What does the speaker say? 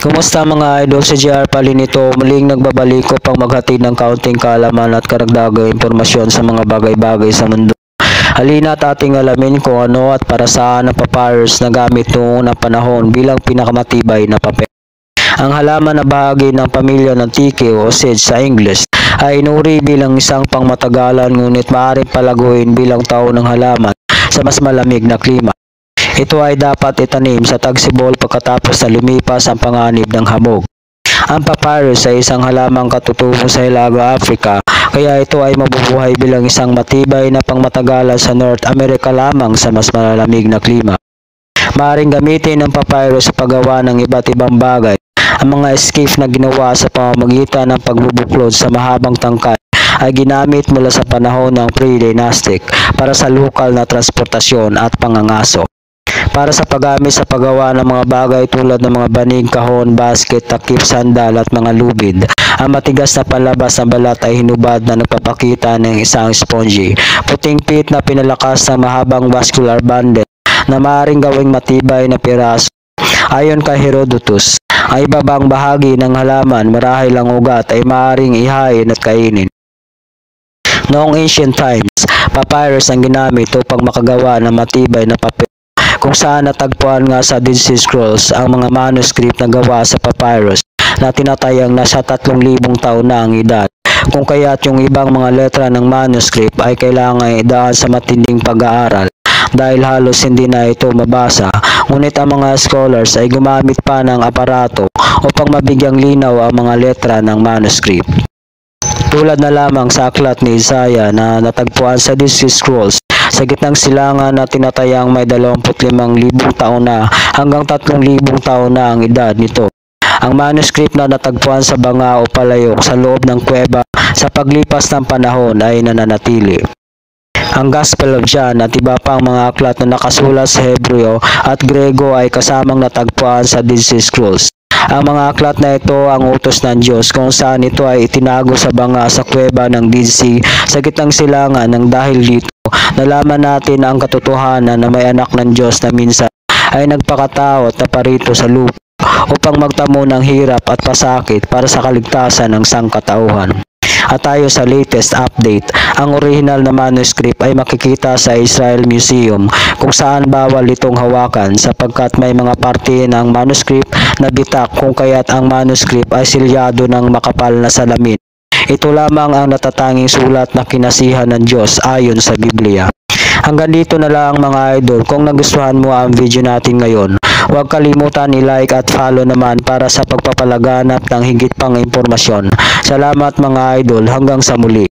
Kumusta mga idol, si JR Palinito muling nagbabalik upang maghatid ng kaunting kaalaman at karagdagang impormasyon sa mga bagay-bagay sa mundo. Halina't ating alamin kung ano at para saan ang papyrus na gamit noong unang panahon bilang pinakamatibay na papel. Ang halaman na bahagi ng pamilya ng tiki o sedge sa English ay inuri bilang isang pangmatagalan ngunit maaaring palaguin bilang taon ng halaman sa mas malamig na klima. Ito ay dapat itanim sa tagsibol pagkatapos na lumipas ang panganib ng hamog. Ang papyrus ay isang halamang katutubo sa Hilaga Africa, kaya ito ay mabubuhay bilang isang matibay na pangmatagalan sa North America lamang sa mas malamig na klima. Maaaring gamitin ang papyrus sa paggawa ng iba't ibang bagay. Ang mga skiff na ginawa sa pamamagitan ng pagbubuklod sa mahabang tangkay ay ginamit mula sa panahon ng pre-dynastic para sa lokal na transportasyon at pangangaso. Para sa paggamit sa paggawa ng mga bagay tulad ng mga banig, kahon, basket, takip, sandal at mga lubid. Ang matigas na panlabas ng balat ay hinubad na nagpapakita ng isang spongy, puting pit na pinalakas ng mahabang vascular bundle na maaaring gawing matibay na piraso. Ayon kay Herodotus, ang ibabang bahagi ng halaman marahil ang ugat ay maaaring ihain at kainin. Noong ancient times, papyrus ang ginamit upang makagawa ng matibay na papel, kung saan natagpuan nga sa Dead Sea Scrolls ang mga manuscript na gawa sa papyrus na tinatayang nasa 3,000 taon na ang edad. Kung kaya't yung ibang mga letra ng manuscript ay kailangan idaan sa matinding pag-aaral dahil halos hindi na ito mabasa, ngunit ang mga scholars ay gumamit pa ng aparato upang mabigyang linaw ang mga letra ng manuscript. Tulad na lamang sa aklat ni Isaiah na natagpuan sa Dead Sea Scrolls sa gitnang silangan na tinatayang may 25,000 taon na hanggang 3,000 taon na ang edad nito. Ang manuscript na natagpuan sa banga o palayok sa loob ng kuweba sa paglipas ng panahon ay nananatili. Ang Gospel of John at iba pang mga aklat na nakasulat sa Hebreo at Grego ay kasamang natagpuan sa Dead Sea Scrolls. Ang mga aklat na ito ang utos ng Diyos kung saan ito ay itinago sa banga sa kuweba ng Dead Sea sa gitnang silangan ng dahil dito nalaman natin ang katotohanan na may anak ng Diyos na minsan ay nagpakatao at naparito sa lupa upang magtamo ng hirap at pasakit para sa kaligtasan ng sangkatauhan. At tayo sa latest update, ang original na manuscript ay makikita sa Israel Museum kung saan bawal itong hawakan sapagkat may mga parte ng manuscript na bitak kung kaya't ang manuscript ay silyado ng makapal na salamin. Ito lamang ang natatanging sulat na kinasihan ng Diyos ayon sa Biblia. Hanggang dito na lang mga idol. Kung nagustuhan mo ang video natin ngayon, huwag kalimutan i-like at follow naman para sa pagpapalaganap ng higit pang impormasyon. Salamat mga idol, hanggang sa muli.